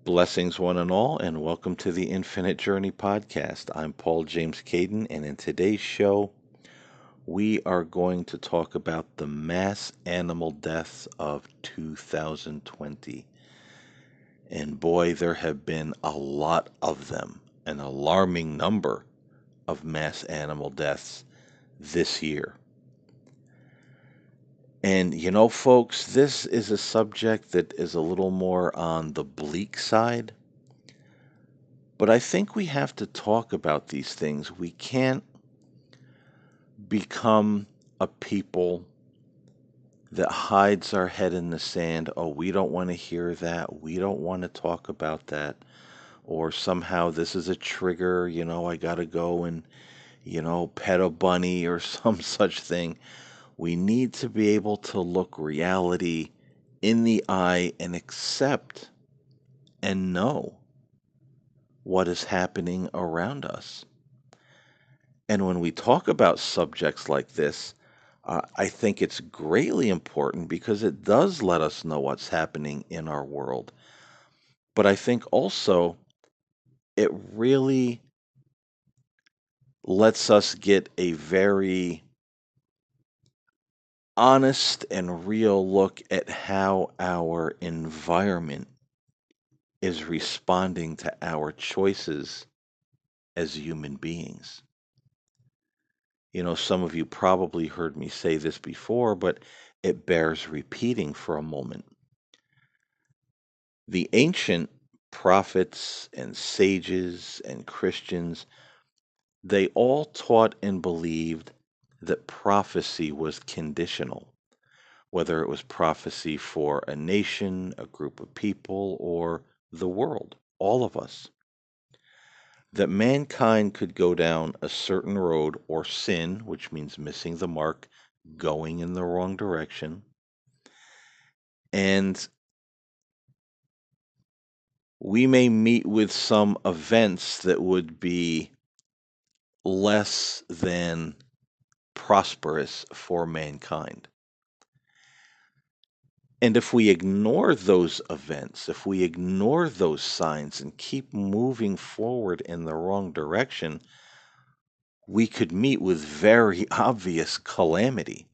Blessings, one and all, and welcome to the Infinite Journey podcast. I'm Paul James Caden, and in today's show, we are going to talk about the mass animal deaths of 2020. And boy, there have been a lot of them, an alarming number of mass animal deaths this year. And folks, this is a subject that is a little more on the bleak side. But I think we have to talk about these things. We can't become a people that hides our head in the sand. Oh, we don't want to hear that. We don't want to talk about that. Or somehow this is a trigger, I got to go and, pet a bunny or some such thing. We need to be able to look reality in the eye and accept and know what is happening around us. And when we talk about subjects like this, I think it's greatly important because it does let us know what's happening in our world. But I think also it really lets us get a very honest and real look at how our environment is responding to our choices as human beings. Some of you probably heard me say this before, but it bears repeating for a moment. The ancient prophets and sages and Christians, they all taught and believed that prophecy was conditional, whether it was prophecy for a nation, a group of people, or the world, all of us. That mankind could go down a certain road or sin, which means missing the mark, going in the wrong direction. And we may meet with some events that would be less than prosperous for mankind. And if we ignore those events, if we ignore those signs and keep moving forward in the wrong direction, we could meet with very obvious calamity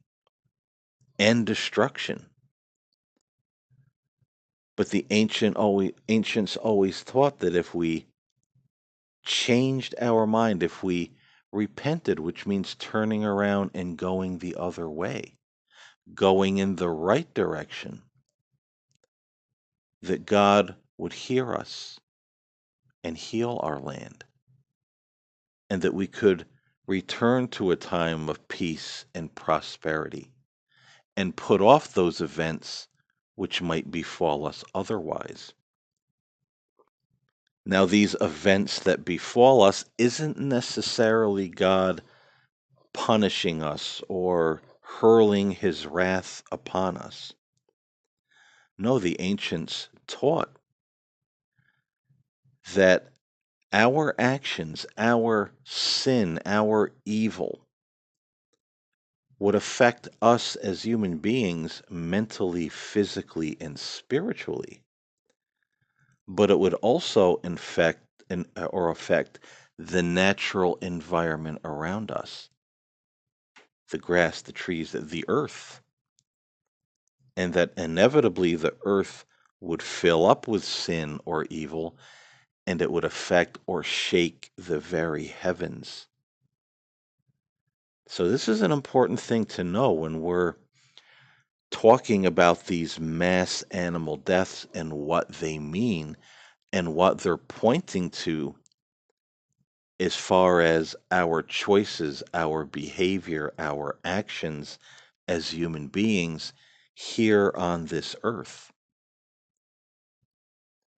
and destruction. But the ancients always taught that if we changed our mind, if we repented, which means turning around and going the other way, going in the right direction, that God would hear us and heal our land, and that we could return to a time of peace and prosperity and put off those events which might befall us otherwise. Now, these events that befall us isn't necessarily God punishing us or hurling his wrath upon us. No, the ancients taught that our actions, our sin, our evil would affect us as human beings mentally, physically, and spiritually, but it would also affect the natural environment around us, the grass, the trees, the earth, and that inevitably the earth would fill up with sin or evil, and it would affect or shake the very heavens. So, this is an important thing to know when we're talking about these mass animal deaths and what they mean and what they're pointing to as far as our choices, our behavior, our actions as human beings here on this earth.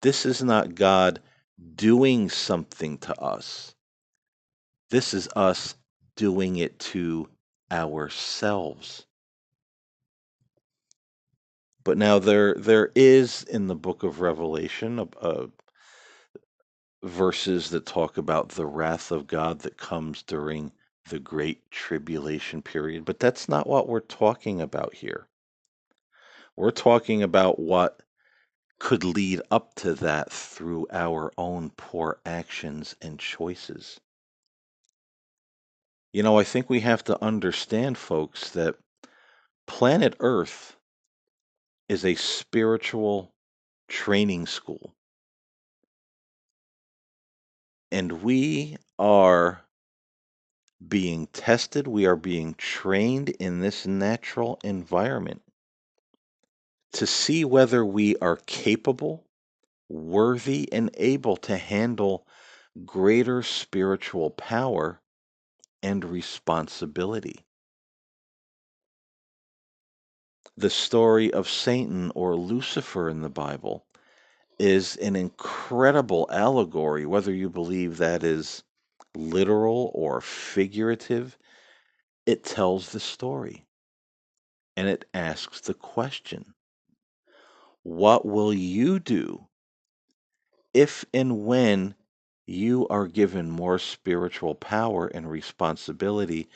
This is not God doing something to us. This is us doing it to ourselves. But now there is in the book of Revelation verses that talk about the wrath of God that comes during the great tribulation period, but that's not what we're talking about here. We're talking about what could lead up to that through our own poor actions and choices. I think we have to understand, folks, that planet Earth is a spiritual training school, and we are being tested, we are being trained in this natural environment to see whether we are capable, worthy, and able to handle greater spiritual power and responsibility. The story of Satan or Lucifer in the Bible is an incredible allegory, whether you believe that is literal or figurative. It tells the story and it asks the question: what will you do if and when you are given more spiritual power and responsibility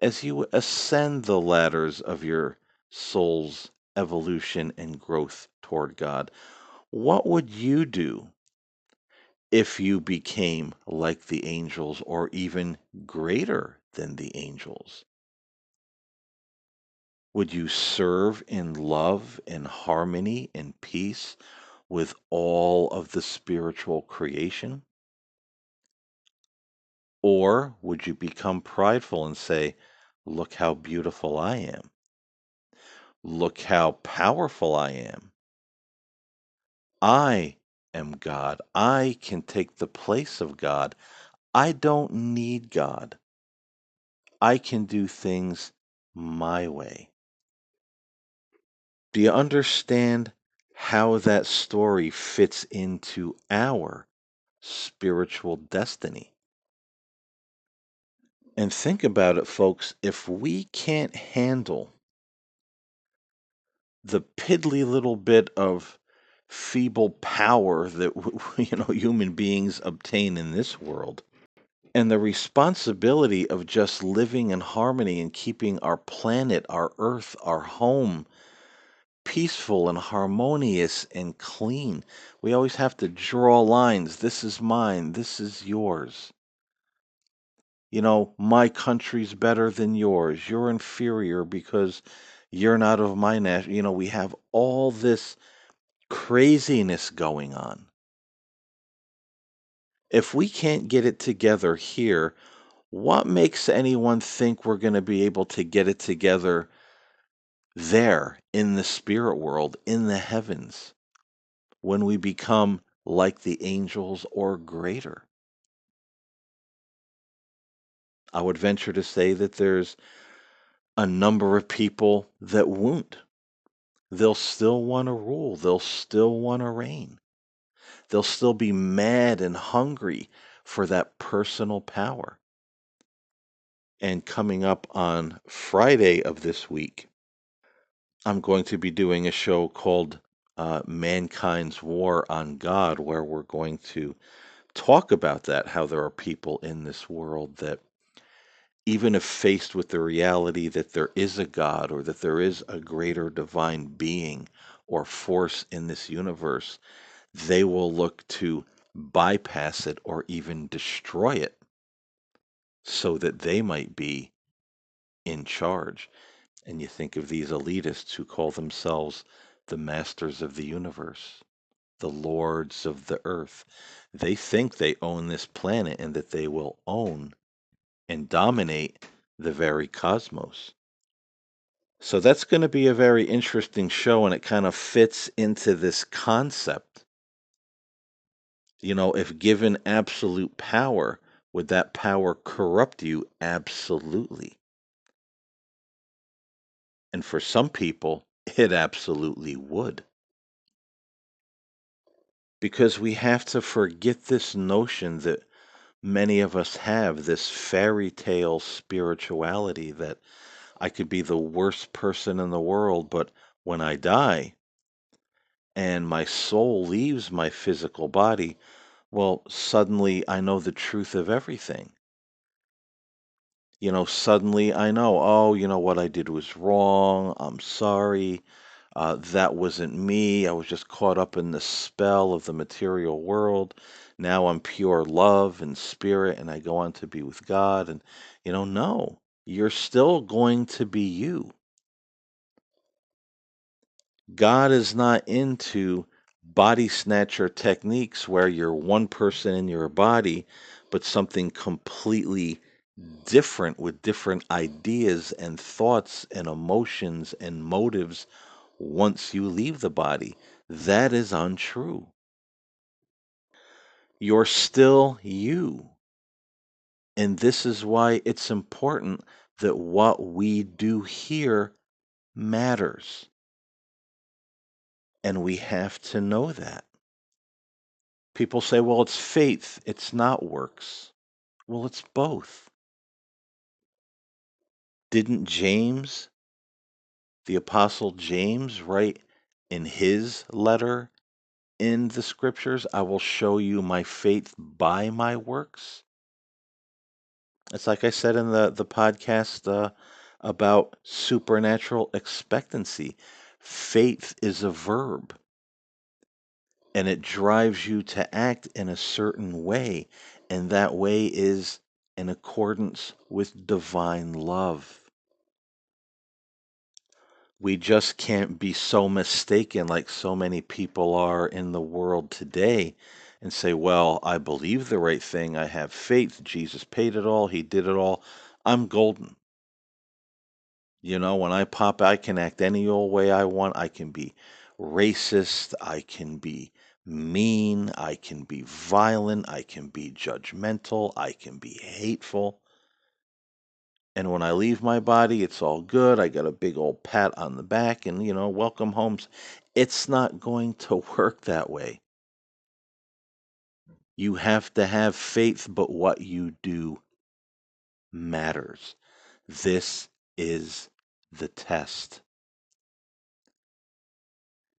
as you ascend the ladders of your soul's evolution and growth toward God? What would you do if you became like the angels or even greater than the angels? Would you serve in love and harmony and peace with all of the spiritual creation? Or would you become prideful and say, "Look how beautiful I am. Look how powerful I am. I am God. I can take the place of God. I don't need God. I can do things my way." Do you understand how that story fits into our spiritual destiny? And think about it, folks. If we can't handle the piddly little bit of feeble power that human beings obtain in this world, and the responsibility of just living in harmony and keeping our planet, our earth, our home peaceful and harmonious and clean. We always have to draw lines. This is mine. This is yours. My country's better than yours. You're inferior because you're not of my nation. We have all this craziness going on. If we can't get it together here, what makes anyone think we're going to be able to get it together there in the spirit world, in the heavens, when we become like the angels or greater? I would venture to say that there's a number of people that won't. They'll still want to rule, they'll still want to reign, they'll still be mad and hungry for that personal power. And coming up on Friday of this week, I'm going to be doing a show called Mankind's War on God, where we're going to talk about that, how there are people in this world that, even if faced with the reality that there is a God or that there is a greater divine being or force in this universe, they will look to bypass it or even destroy it so that they might be in charge. And you think of these elitists who call themselves the masters of the universe, the lords of the earth. They think they own this planet and that they will own and dominate the very cosmos. So that's going to be a very interesting show, and it kind of fits into this concept. If given absolute power, would that power corrupt you? Absolutely. And for some people, it absolutely would. Because we have to forget this notion that many of us have, this fairy tale spirituality that I could be the worst person in the world, but when I die and my soul leaves my physical body, well, suddenly I know the truth of everything. Suddenly I know, oh, what I did was wrong. I'm sorry. That wasn't me. I was just caught up in the spell of the material world. Now I'm pure love and spirit, and I go on to be with God. And, no, you're still going to be you. God is not into body snatcher techniques where you're one person in your body, but something completely different with different ideas and thoughts and emotions and motives once you leave the body. That is untrue. You're still you. And this is why it's important that what we do here matters. And we have to know that. People say, well, it's faith, it's not works. Well, it's both. Didn't James, the Apostle James, write in his letter in the scriptures, I will show you my faith by my works? It's like I said in the podcast about supernatural expectancy. Faith is a verb, and it drives you to act in a certain way, and that way is in accordance with divine love. We just can't be so mistaken like so many people are in the world today and say, well, I believe the right thing. I have faith. Jesus paid it all. He did it all. I'm golden. When I pop, I can act any old way I want. I can be racist. I can be mean. I can be violent. I can be judgmental. I can be hateful. And when I leave my body, it's all good. I got a big old pat on the back and, welcome home. It's not going to work that way. You have to have faith, but what you do matters. This is the test.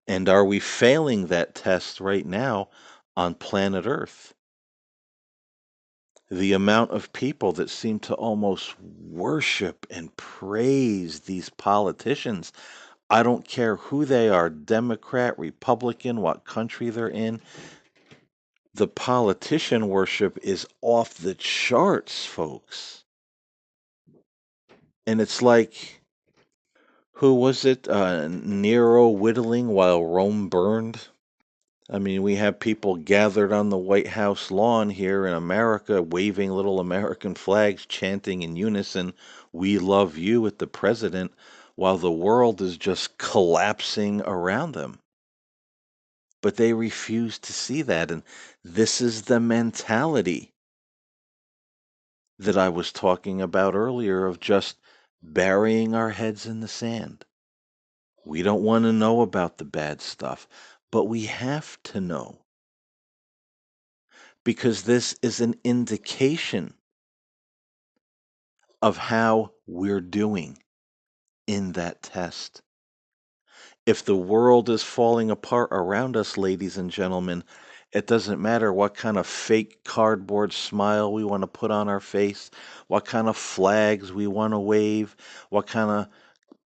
And are we failing that test right now on planet Earth? The amount of people that seem to almost worship and praise these politicians, I don't care who they are, Democrat, Republican, what country they're in. The politician worship is off the charts, folks. And it's like, who was it? Nero whittling while Rome burned. I mean, we have people gathered on the White House lawn here in America, waving little American flags, chanting in unison, "We love you" at the president, while the world is just collapsing around them. But they refuse to see that. And this is the mentality that I was talking about earlier of just burying our heads in the sand. We don't want to know about the bad stuff, but we have to know because this is an indication of how we're doing in that test. If the world is falling apart around us, ladies and gentlemen, it doesn't matter what kind of fake cardboard smile we want to put on our face, what kind of flags we want to wave, what kind of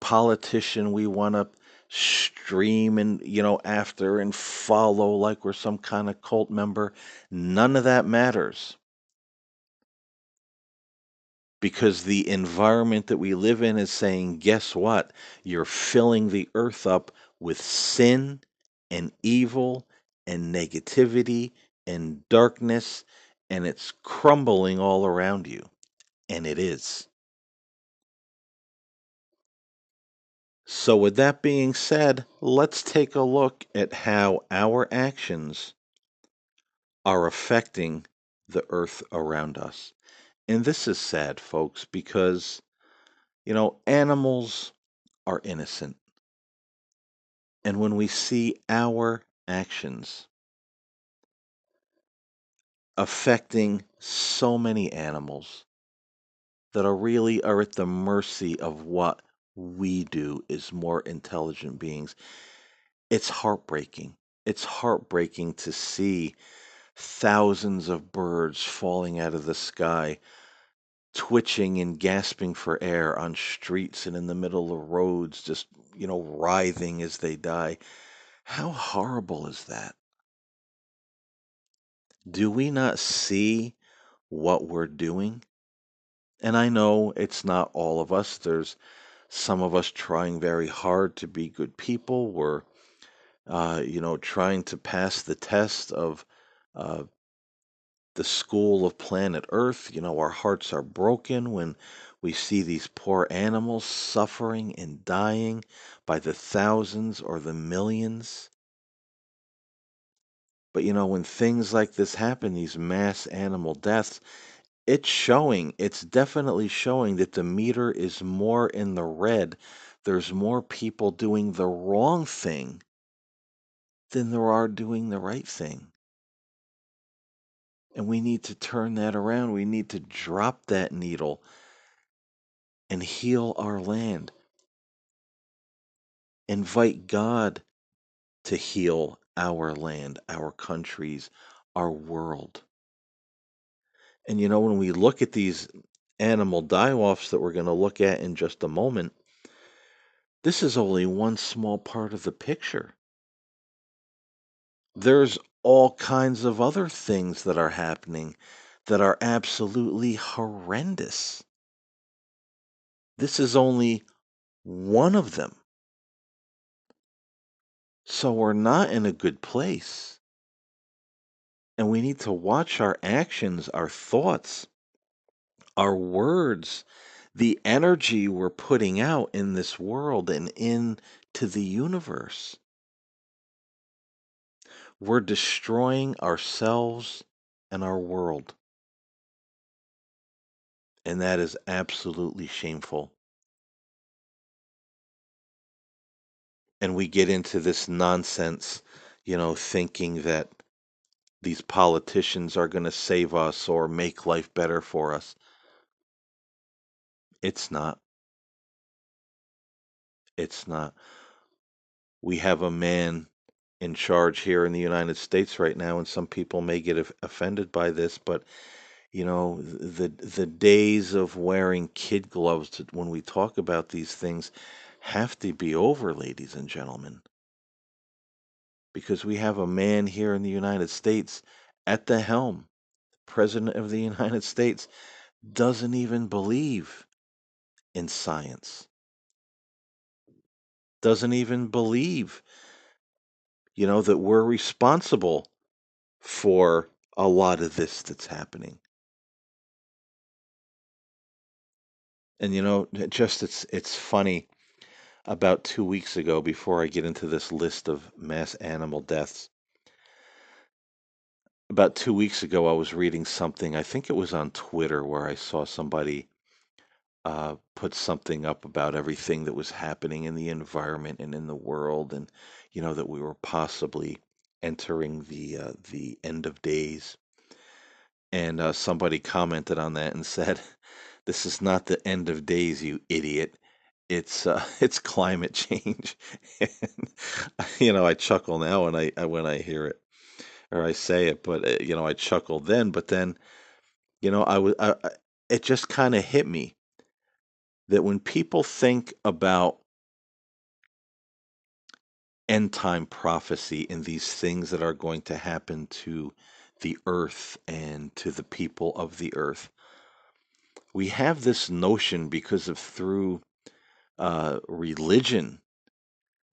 politician we want to stream and, after and follow like we're some kind of cult member. None of that matters because the environment that we live in is saying, guess what? You're filling the earth up with sin and evil and negativity and darkness, and it's crumbling all around you. And it is. So, with that being said, let's take a look at how our actions are affecting the earth around us. And this is sad, folks, because, animals are innocent. And when we see our actions affecting so many animals that are at the mercy of what we do as more intelligent beings, it's heartbreaking. It's heartbreaking to see thousands of birds falling out of the sky twitching and gasping for air on streets and in the middle of roads, just, writhing as they die. How horrible is that? Do we not see what we're doing? And I know it's not all of us. There's some of us trying very hard to be good people. We're, trying to pass the test of uh, the school of planet Earth. Our hearts are broken when we see these poor animals suffering and dying by the thousands or the millions. But when things like this happen, these mass animal deaths, it's definitely showing that the meter is more in the red. There's more people doing the wrong thing than there are doing the right thing. And we need to turn that around. We need to drop that needle and heal our land. Invite God to heal our land, our countries, our world. And when we look at these animal die offs that we're going to look at in just a moment, this is only one small part of the picture. There's all kinds of other things that are happening that are absolutely horrendous. This is only one of them. So we're not in a good place. And we need to watch our actions, our thoughts, our words, the energy we're putting out in this world and into the universe. We're destroying ourselves and our world. And that is absolutely shameful. And we get into this nonsense, thinking that these politicians are going to save us or make life better for us. It's not. It's not. We have a man in charge here in the United States right now, and some people may get offended by this, but the days of wearing kid gloves when we talk about these things have to be over, ladies and gentlemen, because we have a man here in the United States at the helm. President of the United States doesn't even believe in science, doesn't even believe, that we're responsible for a lot of this that's happening. And just it's funny. About 2 weeks ago, before I get into this list of mass animal deaths, about 2 weeks ago, I was reading something. I think it was on Twitter where I saw somebody put something up about everything that was happening in the environment and in the world, and that we were possibly entering the end of days. And somebody commented on that and said, "This is not the end of days, you idiot. It's climate change." And, I chuckle now when I hear it or I say it, but I chuckle then. But then, it just kind of hit me that when people think about end time prophecy and these things that are going to happen to the earth and to the people of the earth, we have this notion because of through religion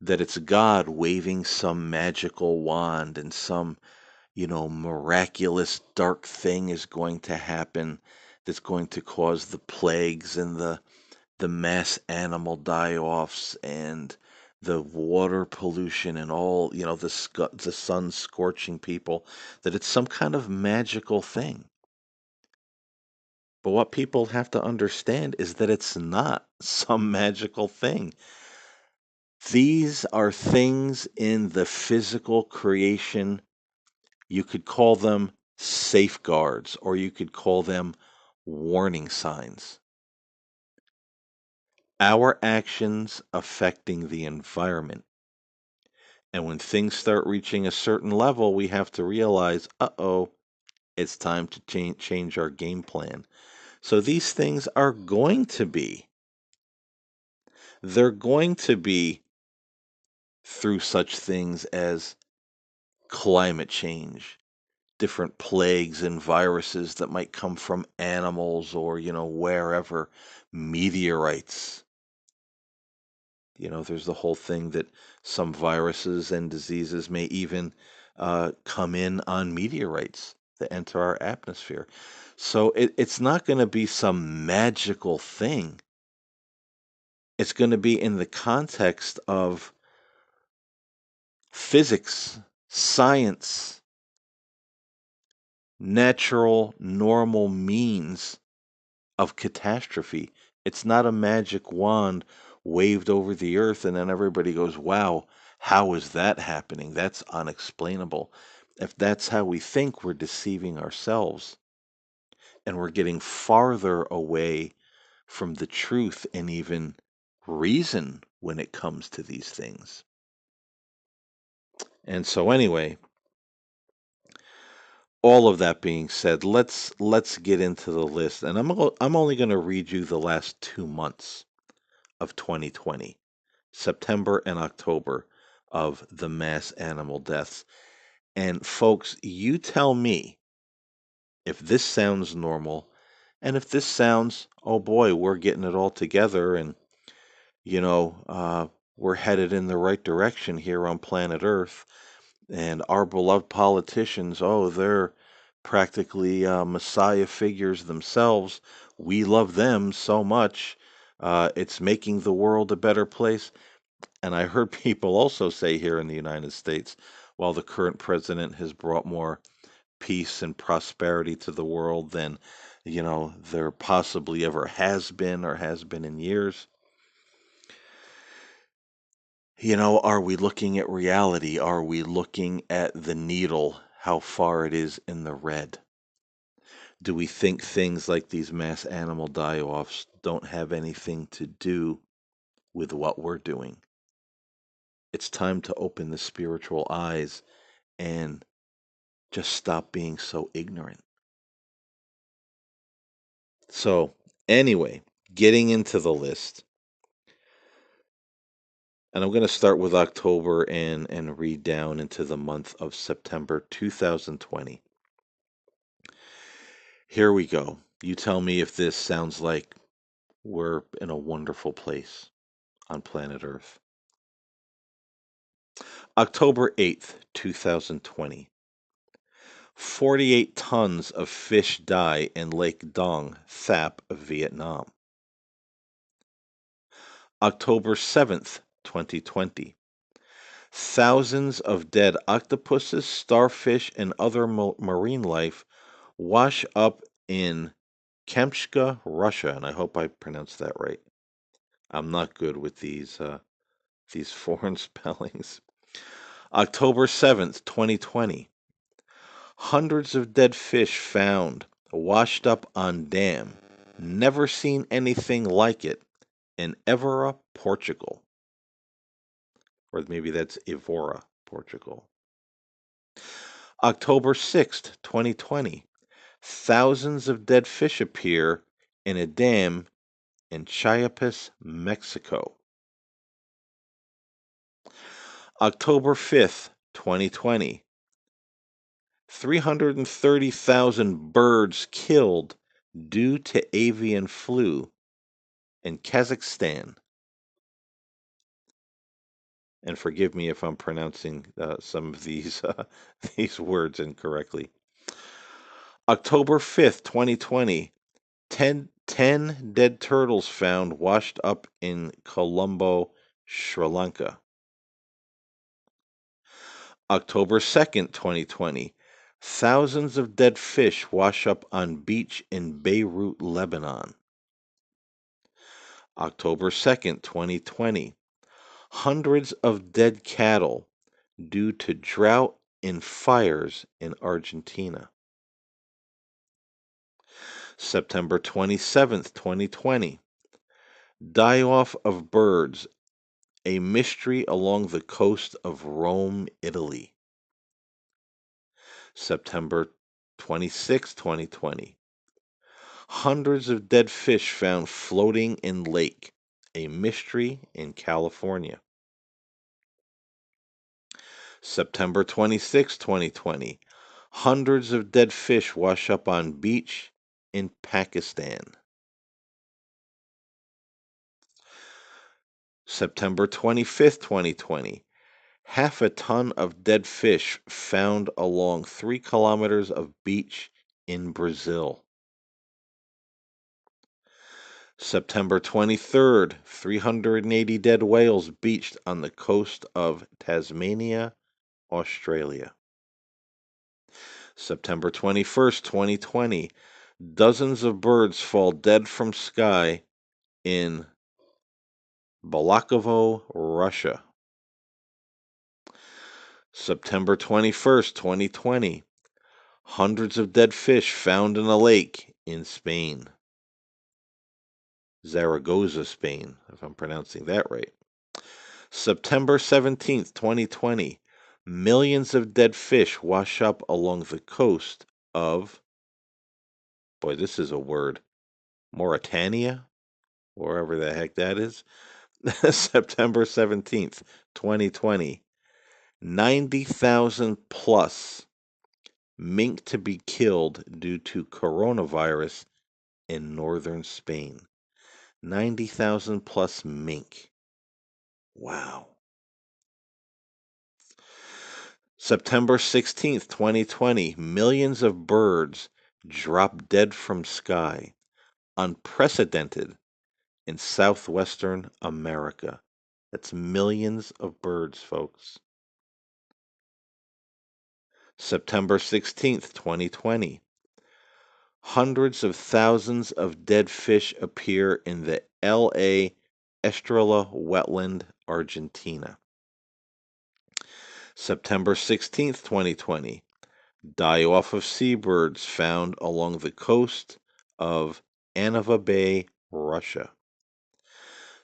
that it's God waving some magical wand and some, miraculous dark thing is going to happen that's going to cause the plagues and the mass animal die-offs and the water pollution and all, the sun scorching people, that it's some kind of magical thing. But what people have to understand is that it's not some magical thing. These are things in the physical creation. You could call them safeguards, or you could call them warning signs. Our actions affecting the environment. And when things start reaching a certain level, we have to realize, uh-oh, it's time to change our game plan. So these things are going to be, they're going to be through such things as climate change, different plagues and viruses that might come from animals or, wherever, meteorites. There's the whole thing that some viruses and diseases may even come in on meteorites that enter our atmosphere. So it's not going to be some magical thing. It's going to be in the context of physics, science, natural, normal means of catastrophe. It's not a magic wand waved over the earth and then everybody goes, wow, how is that happening? That's unexplainable. If that's how we think, we're deceiving ourselves and we're getting farther away from the truth and even reason when it comes to these things. And so anyway, all of that being said, let's get into the list and I'm only going to read you the last 2 months of 2020, September and October, of the mass animal deaths. And folks, you tell me if this sounds normal and if this sounds, oh boy, we're getting it all together and, you know, uh, we're headed in the right direction here on planet Earth. And our beloved politicians, oh, they're practically messiah figures themselves. We love them so much. It's making the world a better place. And I heard people also say here in the United States, while the current president has brought more peace and prosperity to the world than, there possibly ever has been or has been in years. Are we looking at reality? Are we looking at the needle, how far it is in the red? Do we think things like these mass animal die-offs don't have anything to do with what we're doing? It's time to open the spiritual eyes and just stop being so ignorant. So, anyway, getting into the list, and I'm going to start with October and read down into the month of September 2020. Here we go. You tell me if this sounds like we're in a wonderful place on planet Earth. October 8th, 2020. 48 tons of fish die in Lake Dong, Thap, Vietnam. October 7th, 2020. Thousands of dead octopuses, starfish, and other marine life wash up in Kamchatka, Russia, and I hope I pronounced that right. I'm not good with these foreign spellings. October 7th, 2020. Hundreds of dead fish found washed up on dam. Never seen anything like it in Évora, Portugal. Or maybe that's Evora, Portugal. October 6th, 2020. Thousands of dead fish appear in a dam in Chiapas, Mexico. October 5th, 2020. 330,000 birds killed due to avian flu in Kazakhstan. And forgive me if I'm pronouncing some of these these words incorrectly. October 5th, 2020. 10 dead turtles found washed up in Colombo, Sri Lanka. October 2nd, 2020. Thousands of dead fish wash up on beach in Beirut, Lebanon. October 2nd, 2020. Hundreds of dead cattle due to drought and fires in Argentina. September 27th, 2020. Die off of birds, a mystery along the coast of Rome, Italy. September 26th, 2020. Hundreds of dead fish found floating in lake. A mystery in California. September 26, 2020. Hundreds of dead fish wash up on beach in Pakistan. September 25th, 2020. Half a ton of dead fish found along 3 kilometers of beach in Brazil. September 23rd, 380 dead whales beached on the coast of Tasmania, Australia. September 21st, 2020. Dozens of birds fall dead from sky in Balakovo, Russia. September 21st, 2020. Hundreds of dead fish found in a lake in Spain. Zaragoza, Spain, if I'm pronouncing that right. September 17th, 2020. Millions of dead fish wash up along the coast of, boy, this is a word, Mauritania, wherever the heck that is. September 17th, 2020. 90,000 plus mink to be killed due to coronavirus in northern Spain. 90,000 plus mink. Wow. September 16th, 2020. Millions of birds drop dead from sky. Unprecedented in southwestern America. That's millions of birds, folks. September 16th, 2020. Hundreds of thousands of dead fish appear in the L.A. Estrella wetland, Argentina. September 16th, 2020. Die-off of seabirds found along the coast of Anova Bay, Russia.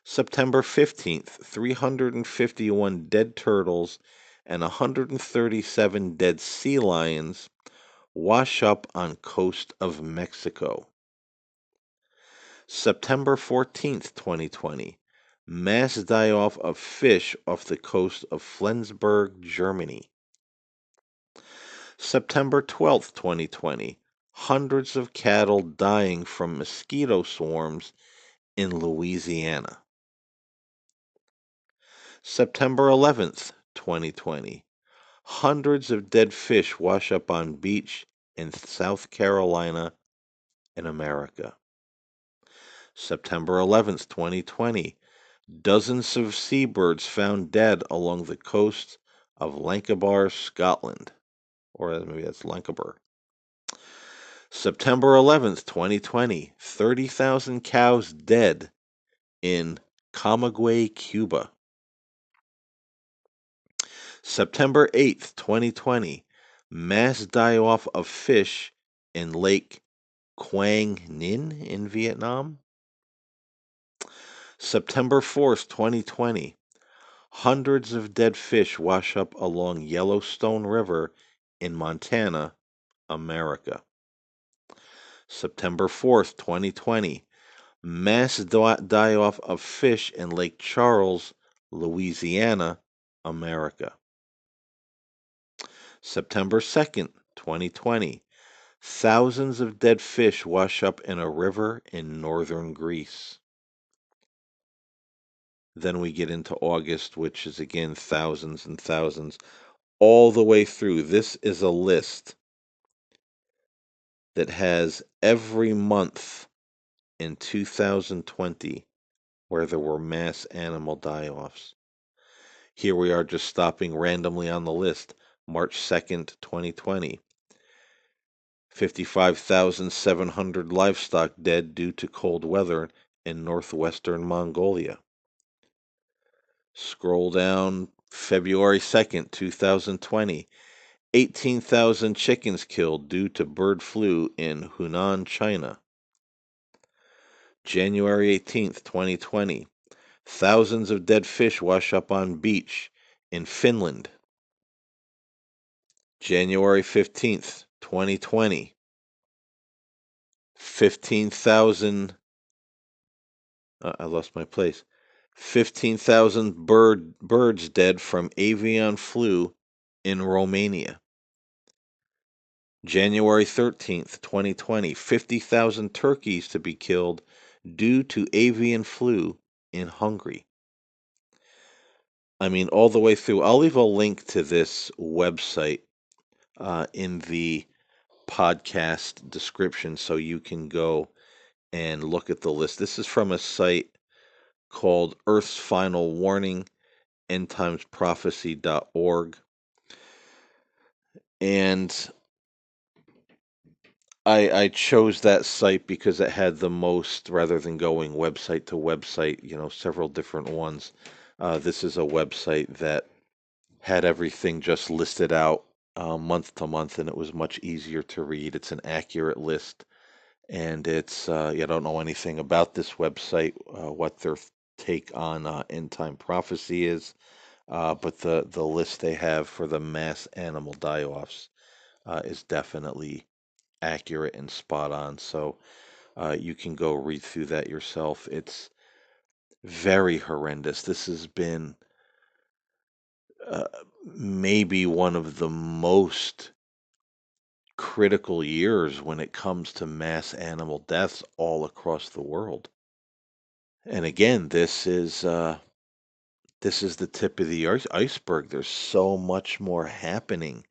September 15th, 351 dead turtles and 137 dead sea lions wash up on coast of Mexico. September 14th, 2020. Mass die-off of fish off the coast of Flensburg, Germany. September 12th, 2020. Hundreds of cattle dying from mosquito swarms in Louisiana. September 11th, 2020. Hundreds of dead fish wash up on beach in South Carolina in America. September 11th, 2020. Dozens of seabirds found dead along the coast of Lancabar, Scotland. Or maybe that's Lancabar. September 11th, 2020. 30,000 cows dead in Camagüey, Cuba. September 8th, 2020. Mass die-off of fish in Lake Quang Ninh in Vietnam. September 4th, 2020. Hundreds of dead fish wash up along Yellowstone River in Montana, America. September 4th, 2020. Mass die-off of fish in Lake Charles, Louisiana, America. September 2nd, 2020. Thousands of dead fish wash up in a river in northern Greece. Then we get into August, which is again thousands and thousands, all the way through. This is a list that has every month in 2020 where there were mass animal die-offs. Here we are just stopping randomly on the list. March 2nd, 2020. 55,700 livestock dead due to cold weather in northwestern Mongolia. Scroll down, February 2nd, 2020. 18,000 chickens killed due to bird flu in Hunan, China. January 18th, 2020. Thousands of dead fish wash up on beach in Finland. January 15th, 2020. 15,000, I lost my place. 15,000 birds dead from avian flu in Romania. January 13th, 2020, 50,000 turkeys to be killed due to avian flu in Hungary. I mean, all the way through. I'll leave a link to this website in the podcast description so you can go and look at the list. This is from a site called Earth's Final Warning, endtimesprophecy.org. And I chose that site because it had the most, rather than going website to website, several different ones. This is a website that had everything just listed out month to month, and it was much easier to read. It's an accurate list, and I don't know anything about this website, what their take on end time prophecy is, but the list they have for the mass animal die-offs is definitely accurate and spot on. So you can go read through that yourself. It's very horrendous. This has been uh, maybe one of the most critical years when it comes to mass animal deaths all across the world. And again, this is the tip of the iceberg. There's so much more happening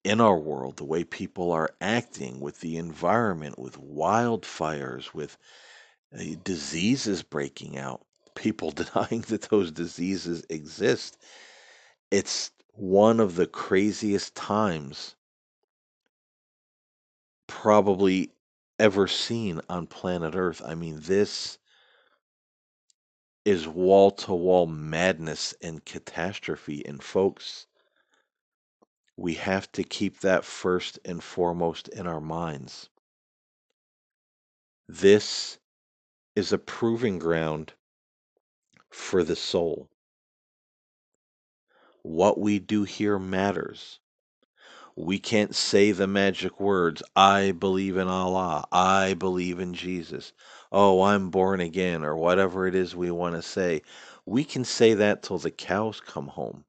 in our world, the way people are acting with the environment, with wildfires, with diseases breaking out, people denying that those diseases exist. It's one of the craziest times probably ever seen on planet Earth. I mean, this is wall to wall madness and catastrophe. And folks, we have to keep that first and foremost in our minds. This is a proving ground for the soul. What we do here matters. We can't say the magic words, I believe in Allah, I believe in Jesus, oh, I'm born again, or whatever it is we want to say. We can say that till the cows come home.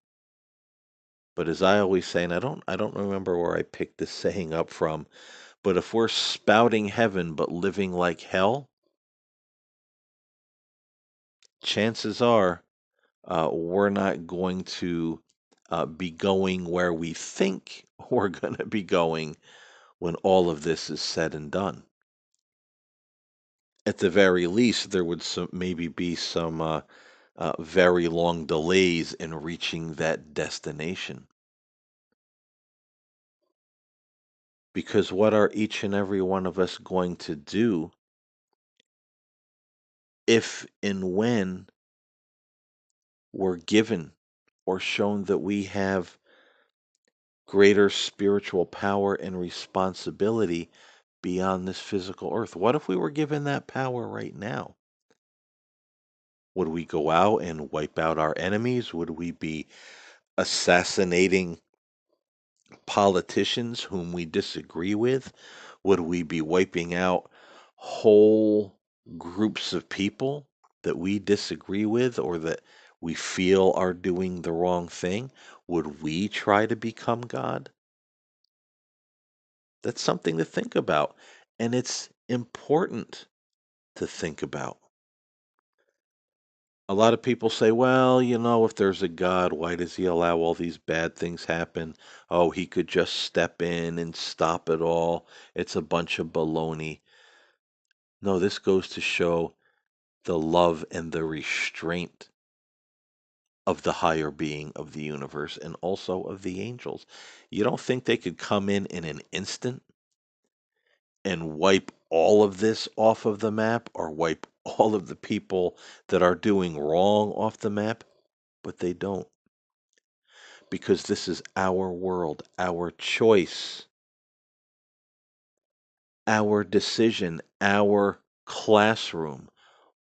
But as I always say, and I don't remember where I picked this saying up from, but if we're spouting heaven but living like hell, chances are we're not going to be going where we think we're going to be going when all of this is said and done. At the very least, there would maybe be some very long delays in reaching that destination. Because what are each and every one of us going to do if and when we're given or shown that we have greater spiritual power and responsibility beyond this physical earth? What if we were given that power right now? Would we go out and wipe out our enemies? Would we be assassinating politicians whom we disagree with? Would we be wiping out whole groups of people that we disagree with or that we feel are doing the wrong thing? Would we try to become God? That's something to think about. And it's important to think about. A lot of people say, well, if there's a God, why does he allow all these bad things happen? Oh, he could just step in and stop it all. It's a bunch of baloney. No, this goes to show the love and the restraint of the higher being of the universe and also of the angels. You don't think they could come in an instant and wipe all of this off of the map or wipe all of the people that are doing wrong off the map? But they don't. Because this is our world, our choice, our decision, our classroom.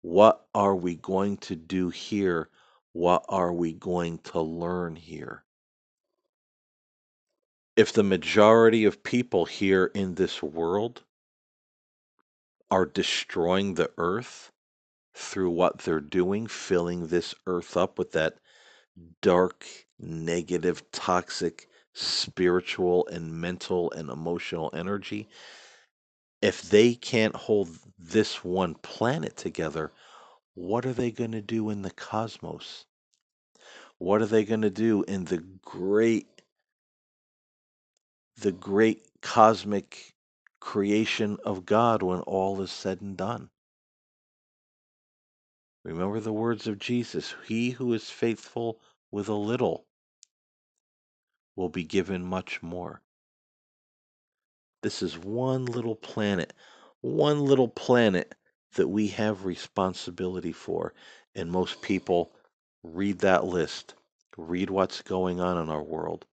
What are we going to do here? What are we going to learn here? If the majority of people here in this world are destroying the earth through what they're doing, filling this earth up with that dark, negative, toxic spiritual and mental and emotional energy, if they can't hold this one planet together, what are they going to do in the cosmos? What are they going to do in the great cosmic creation of God when all is said and done? Remember the words of Jesus, he who is faithful with a little will be given much more. This is one little planet that we have responsibility for. And most people read that list, read what's going on in our world.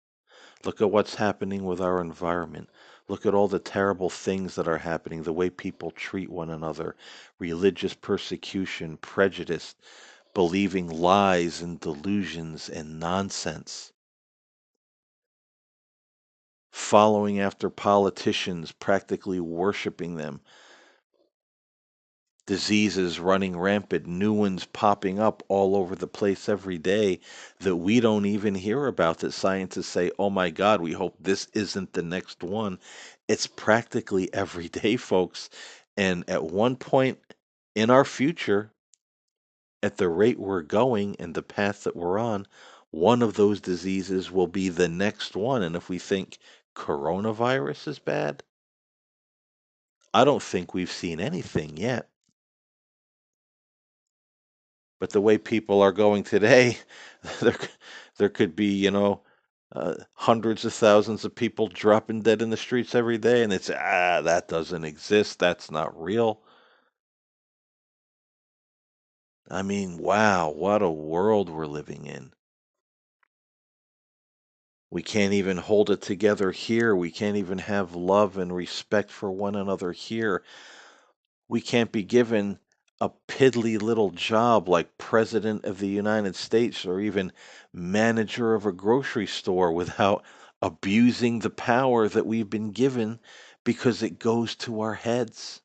Look at what's happening with our environment. Look at all the terrible things that are happening, the way people treat one another, religious persecution, prejudice, believing lies and delusions and nonsense, following after politicians, practically worshiping them, diseases running rampant, new ones popping up all over the place every day that we don't even hear about, that scientists say, oh my God, we hope this isn't the next one. It's practically every day, folks. And at one point in our future, at the rate we're going and the path that we're on, one of those diseases will be the next one. And if we think coronavirus is bad, I don't think we've seen anything yet. But the way people are going today, there there could be, hundreds of thousands of people dropping dead in the streets every day, and it's that doesn't exist. That's not real. I mean, wow, what a world we're living in. We can't even hold it together here. We can't even have love and respect for one another here. We can't be given a piddly little job like President of the United States or even manager of a grocery store without abusing the power that we've been given because it goes to our heads.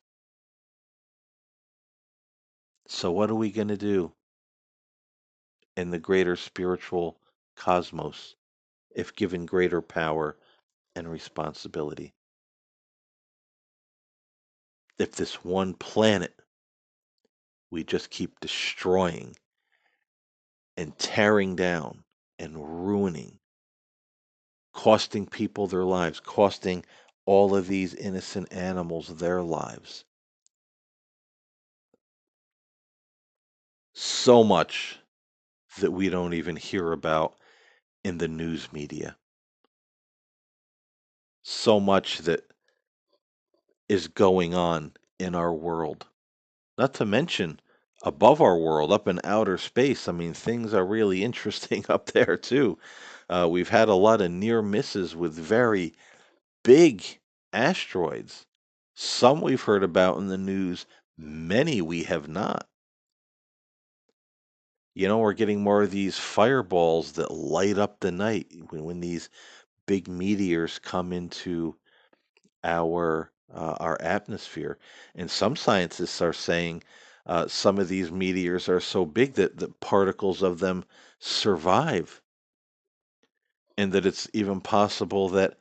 So, what are we going to do in the greater spiritual cosmos if given greater power and responsibility? If this one planet we just keep destroying and tearing down and ruining, costing people their lives, costing all of these innocent animals their lives. So much that we don't even hear about in the news media. So much that is going on in our world. Not to mention above our world, up in outer space. I mean, things are really interesting up there too. We've had a lot of near misses with very big asteroids. Some we've heard about in the news, many we have not. We're getting more of these fireballs that light up the night when these big meteors come into our atmosphere. And some scientists are saying some of these meteors are so big that the particles of them survive, and that it's even possible that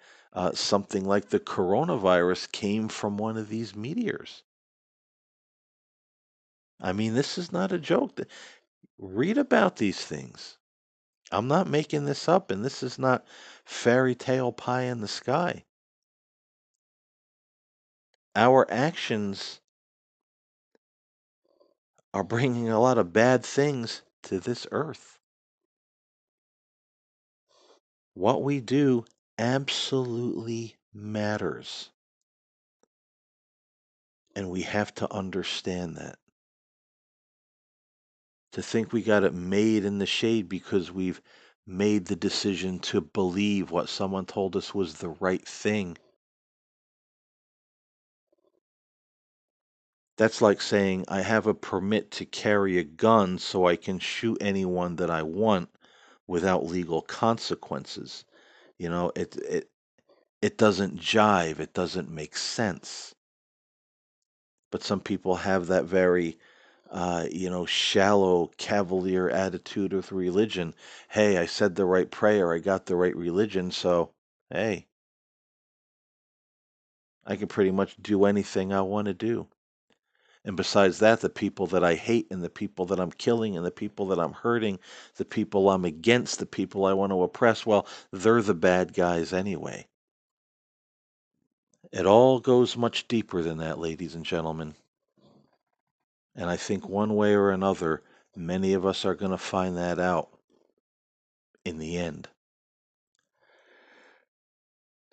something like the coronavirus came from one of these meteors. I mean, this is not a joke. Read about these things. I'm not making this up, and this is not fairy tale pie in the sky. Our actions are bringing a lot of bad things to this earth. What we do absolutely matters, and we have to understand that. To think we got it made in the shade because we've made the decision to believe what someone told us was the right thing. That's like saying I have a permit to carry a gun so I can shoot anyone that I want without legal consequences. It doesn't jive, it doesn't make sense. but some people have that very, shallow, cavalier attitude with religion. Hey, I said the right prayer, I got the right religion, so hey, I can pretty much do anything I want to do. And besides that, the people that I hate and the people that I'm killing and the people that I'm hurting, the people I'm against, the people I want to oppress, well, they're the bad guys anyway. It all goes much deeper than that, ladies and gentlemen. And I think one way or another, many of us are going to find that out in the end.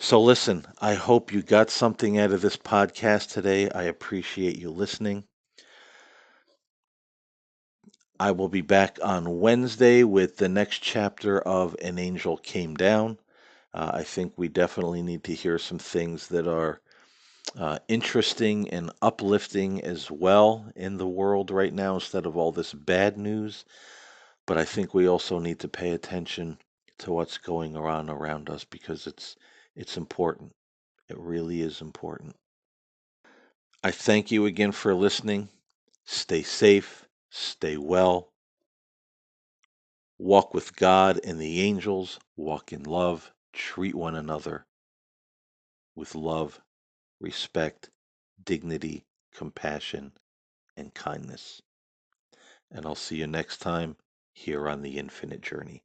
So listen, I hope you got something out of this podcast today. I appreciate you listening. I will be back on Wednesday with the next chapter of An Angel Came Down. I think we definitely need to hear some things that are interesting and uplifting as well in the world right now instead of all this bad news. But I think we also need to pay attention to what's going on around us because it's important. It really is important. I thank you again for listening. Stay safe, stay well, walk with God and the angels, walk in love, treat one another with love, respect, dignity, compassion, and kindness. And I'll see you next time here on the Infinite Journey.